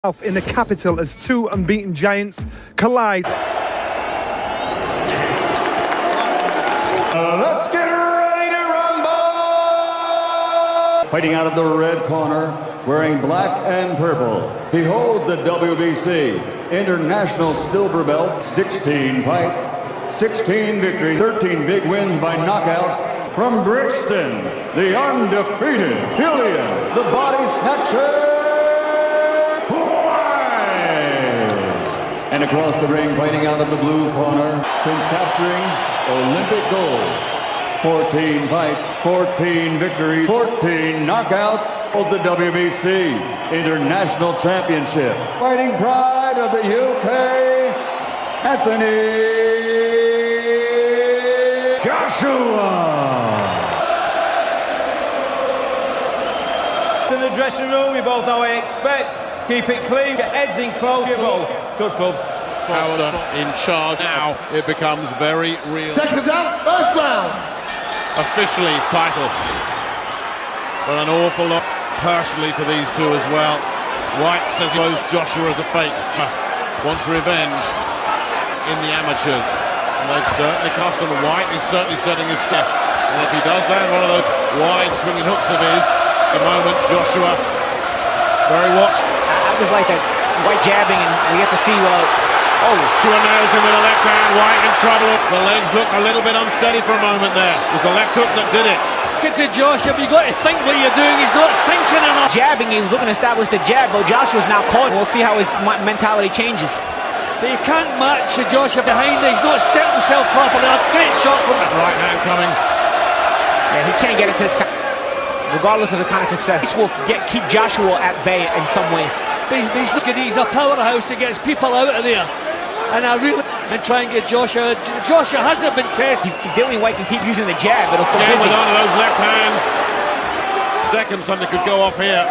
In the capital as two unbeaten giants collide. Let's get ready to rumble! Fighting out of the red corner, wearing black and purple, he holds the WBC International Silver belt, 16 fights, 16 victories, 13 big wins by knockout. From Brixton, the undefeated Dillian, the Body Snatcher. And across the ring, fighting out of the blue corner, since capturing Olympic gold. 14 fights, 14 victories, 14 knockouts, holds the WBC International Championship. Fighting pride of the UK, Anthony Joshua. In the dressing room, you both know what I expect. Keep it clean, your heads in close, you both. Judge Clubs. Foster in charge now. It becomes very real. Seconds out, first round. Officially title. But an awful lot personally for these two as well. Whyte says he owes Joshua as a fake. Wants revenge in the amateurs. And they've certainly cost him. Whyte is certainly setting his step. And if he does land one of those wide swinging hooks of his, at the moment Joshua very watched. That was like a Whyte jabbing, and we get to see Joshua nails him with a left hand. Whyte in trouble. The legs look a little bit unsteady for a moment there. It was the left hook that did it. Get to Joshua, but you've got to think what you're doing. He's not thinking enough. Jabbing, he was looking to establish the jab, but Joshua's now caught. We'll see how his mentality changes. But you can't match Joshua behind there. He's not set himself properly. A great shot from Right hand coming. Yeah, he can't get into this. Regardless of the kind of success, this will keep Joshua at bay in some ways. He's looking, he's a powerhouse that gets people out of there. And try and get Joshua. Joshua hasn't been tested. Dillian Whyte can keep using the jab, it'll go Again busy. with one of those left hands. Second, something could go off here.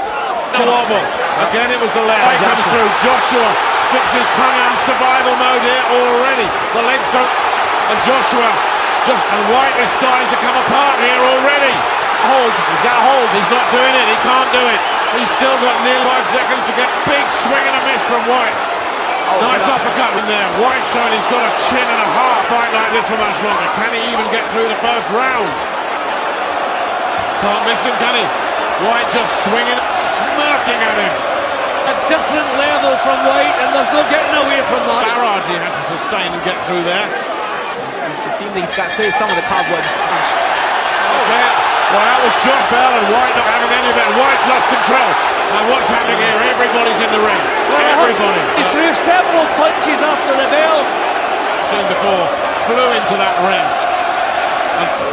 Wobble. Again, it was the left. Whyte comes through. Joshua sticks his tongue out. Survival mode here already. The legs don't. And Joshua and Whyte is starting to come apart here already. Hold. He's got to hold. He's not doing it. He can't do it. He's still got nearly 5 seconds to get. Big swing and a miss from Whyte. Nice uppercut in there. Whyte showing he's got a chin and a heart fight like this for much longer. Can he even get through the first round? Can't miss him, can he? Whyte just swinging, smirking at him. A different level from Whyte, and there's no getting away from that. Barrage he had to sustain and get through there. It seems like he's got clear some of the cobwebs. Well, that was Josh Bell and Whyte not having any of it. Whyte's lost control. And what's happening here? Everybody's in the ring. Everybody. He threw several punches after the bell. Seen before, flew into that ring.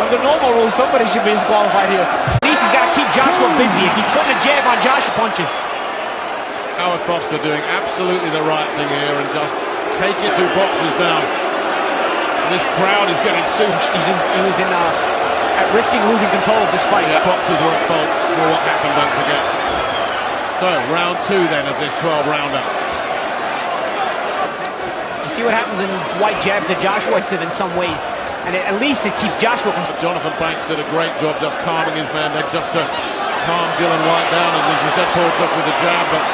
Under normal rules, somebody should be disqualified here. At least he's got to keep Joshua busy. If he's putting a jab on Joshua punches. Howard Foster doing absolutely the right thing here and just take your 2 boxes down. And this crowd is getting souped. He was at risking losing control of this fight. Yeah, boxers were at fault for what happened, don't forget. So, round 2 then of this 12-rounder. You see what happens when Whyte jabs at Joshua in some ways. And at least it keeps Joshua from... Jonathan Banks did a great job just calming his man there, just to calm Dillian Whyte down. And as you said, Paul took with the jab, but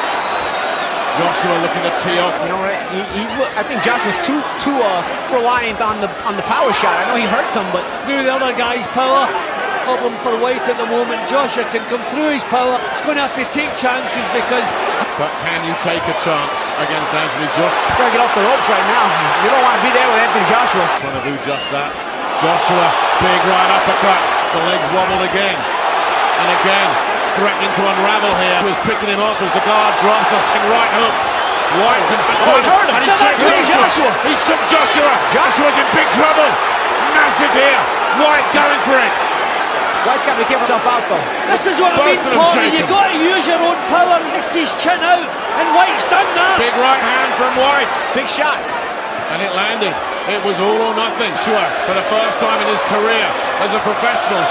Joshua looking to tee off. You know what? I think Joshua's too reliant on the power shot. I know he hurts him, but Through the other guy's power. Problem for Whyte at the moment. Joshua can come through his power. He's going to have to take chances because... But can you take a chance against Anthony Joshua? he's got to get off the ropes right now. You don't want to be there with Anthony Joshua. Trying to do just that. Joshua, big right uppercut. The legs wobbled again. And again, threatening to unravel here. He was picking him off as the guard drops a right hook. Whyte can hurt him. And he shook Joshua. He shook Joshua. Joshua's in big trouble. Massive here. Whyte going for it. Whyte's got to keep himself out, though. This is what I mean, Tommy. You've got to use your own power and lift his chin out. And Whyte's done that. Big right hand from Whyte. Big shot. And it landed. It was all or nothing. Sure, for the first time in his career as a professional,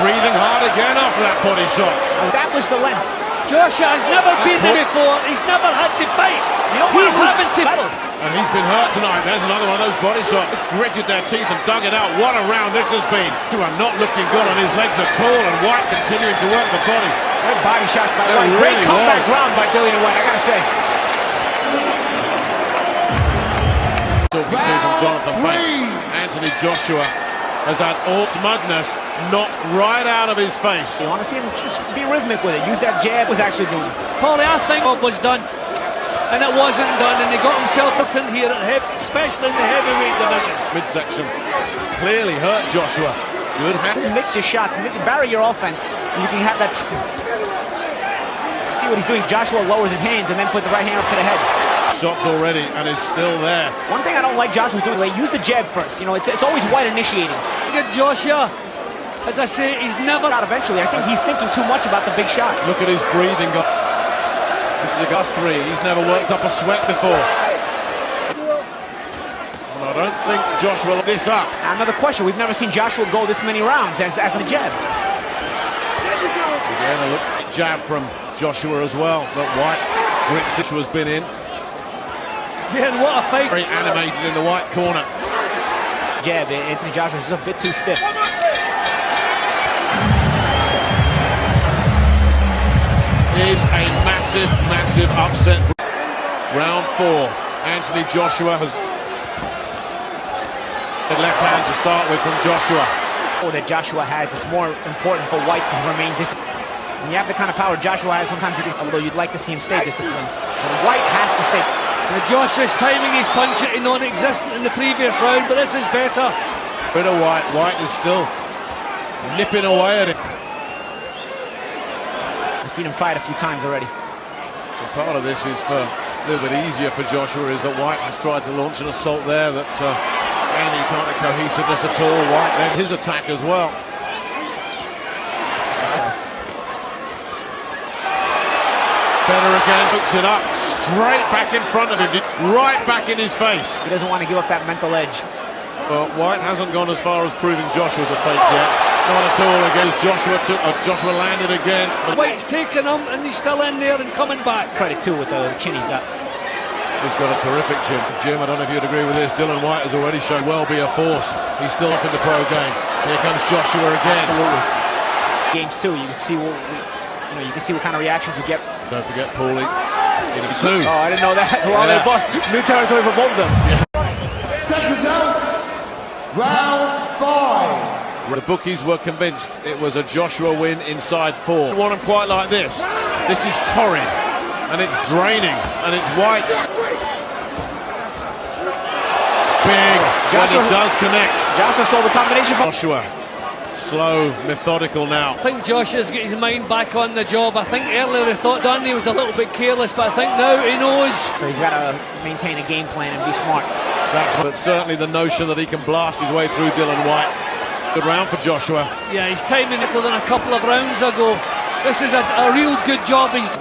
breathing hard again after that body shot. Establish the length. Joshua has never been there before. He's never had to fight. He's having to battle. And he's been hurt tonight. There's another one of those body shots. Gritted their teeth and dug it out. What a round this has been. Not looking good on his legs at all. And Whyte continuing to work the body. Good body shots by There Whyte. really Great comeback was. round by Dillian Whyte, I gotta say. Talking to from Jonathan Banks. Anthony Joshua has had all smugness knocked right out of his face. You want to see him just be rhythmic with it. Use that jab. Was actually doing it. Paulie, I think what was done, and it wasn't done, and he got himself up in here, especially in the heavyweight division. Midsection clearly hurt Joshua. Good hand. Mix your shots, vary your offense, and you can have that. See what he's doing. Joshua lowers his hands and then put the right hand up to the head. Shots already, and is still there. One thing I don't like Joshua's doing, like, use the jab first. You know, it's always Whyte initiating. Look at Joshua. As I say, he's never... Eventually, I think he's thinking too much about the big shot. Look at his breathing. This is a Gus 3. He's never worked up a sweat before. And I don't think Joshua will this up. Another question. We've never seen Joshua go this many rounds as a jab. Again, a look at jab from Joshua as well. But Whyte, Joshua's been in. Yeah, and what a fight. Very animated in the Whyte corner. Jab, Anthony Joshua is a bit too stiff. Is a massive, massive upset. Round 4. Anthony Joshua has the left hand to start with from Joshua. That Joshua has, it's more important for Whyte to remain disciplined. When you have the kind of power Joshua has, sometimes you can, although you'd like to see him stay disciplined. But Whyte has to stay. Joshua's timing his punch is non-existent in the previous round, but this is better. Bit of Whyte. Whyte is still nipping away at it. I've seen him try it a few times already. And part of this is for a little bit easier for Joshua is that Whyte has tried to launch an assault there that and he can't have cohesiveness at all. Whyte led his attack as well. Better again, hooks it up, straight back in front of him, right back in his face. He doesn't want to give up that mental edge. Well, Whyte hasn't gone as far as proving Joshua's a fake yet. Not at all against Joshua. Joshua landed again. Whyte's taking him, and he's still in there and coming back. Credit too with the chin he's got. He's got a terrific chin. Jim, I don't know if you'd agree with this. Dillian Whyte has already shown well be a force. He's still up in the pro game. Here comes Joshua again. Absolutely. Games too. You can see you can see what kind of reactions you get. Don't forget Paulie. Two. Oh, I didn't know that. Well, they both new territory for both of them. Yeah. Seconds out. Round 5. The bookies were convinced it was a Joshua win inside 4. I want them quite like this. This is torrid, and it's draining, and it's Whyte's. Big. Joshua, when it does connect. Joshua stole the combination. Joshua. Slow, methodical now. I think Joshua's got his mind back on the job. I think earlier he thought Dundee was a little bit careless, but I think now he knows. So he's got to maintain a game plan and be smart. But certainly the notion that he can blast his way through Dillian Whyte. Good round for Joshua. Yeah, he's timing it better than a couple of rounds ago. This is a real good job. Sometimes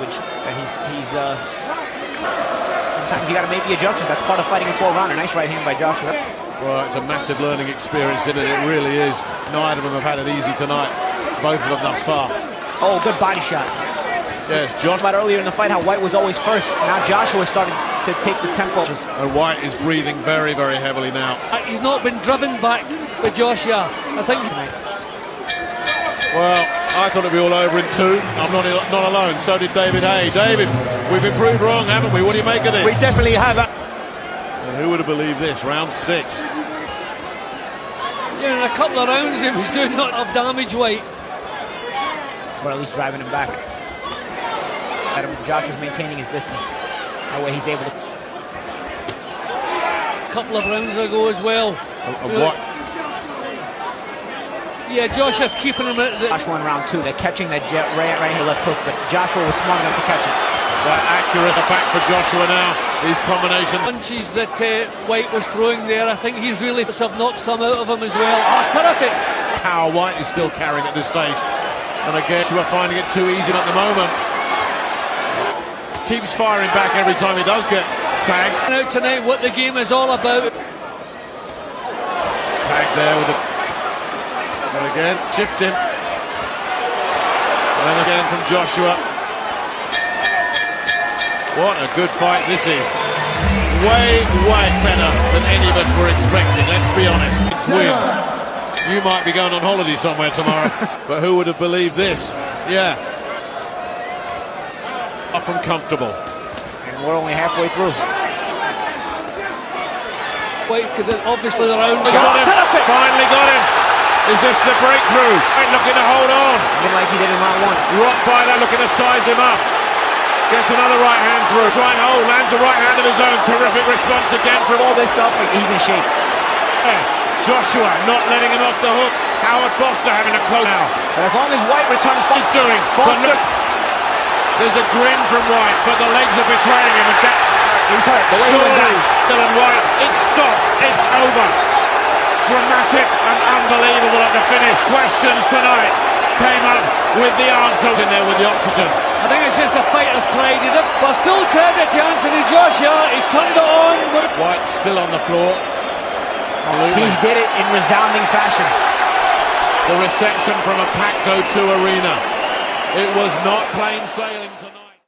you got to make the adjustment. That's part of fighting a 4-rounder. Nice right hand by Joshua. Well, it's a massive learning experience, isn't it? It really is. Neither of them have had it easy tonight. Both of them thus far. Oh, good body shot. Yes, Josh. About earlier in the fight how Whyte was always first. Now Joshua is starting to take the tempo. And Whyte is breathing very, very heavily now. He's not been driven back with Joshua. I think. Well, I thought it'd be all over in 2. I'm not alone. So did David Hay. David, we've been proved wrong, haven't we? What do you make of this? We definitely have. And who would have believed this? Round 6. Yeah, in a couple of rounds he was doing not enough damage, Whyte. But at least driving him back. Josh is maintaining his distance. That way he's able to. A couple of rounds ago as well. What? Yeah, Joshua's keeping him at the... Joshua in round 2, they're catching that right hand left hook, but Joshua was smart enough to catch it. That accurate back for Joshua now. These combinations. Punches that Whyte was throwing there, I think he's really knocked some out of him as well. Oh, terrific! How Whyte is still carrying at this stage. And again, Joshua finding it too easy at the moment. Keeps firing back every time he does get tagged. Out tonight what the game is all about. Tag there with the... And again, chipped him. And then again from Joshua. What a good fight this is. Way, way better than any of us were expecting, let's be honest. It's weird. You might be going on holiday somewhere tomorrow, but who would have believed this? Yeah. Up and comfortable. And we're only halfway through. Whyte could obviously the round. Got him. Terrific. Finally got him. Is this the breakthrough? Whyte looking to hold on. Did like he did in round one. Rottweiler looking to size him up. Gets another right hand through. Try and hold. Lands a right hand of his own. Terrific response again from All this stuff, like, he's in shape. Joshua not letting him off the hook. Howard Foster having a close now. But as long as Whyte returns, He's doing. But Foster. look, there's a grin from Whyte, but the legs are betraying him. And He's hurt. The way he went surely, down. Dillian Whyte. It's stopped. It's over. Dramatic and unbelievable at the finish. Questions tonight came up with the answers in there with the oxygen. I think it's just the fighter's pride. He did, but full credit to Anthony Joshua. He turned it on. Whyte still on the floor. He did it in resounding fashion. The reception from a packed O2 arena. It was not plain sailing tonight.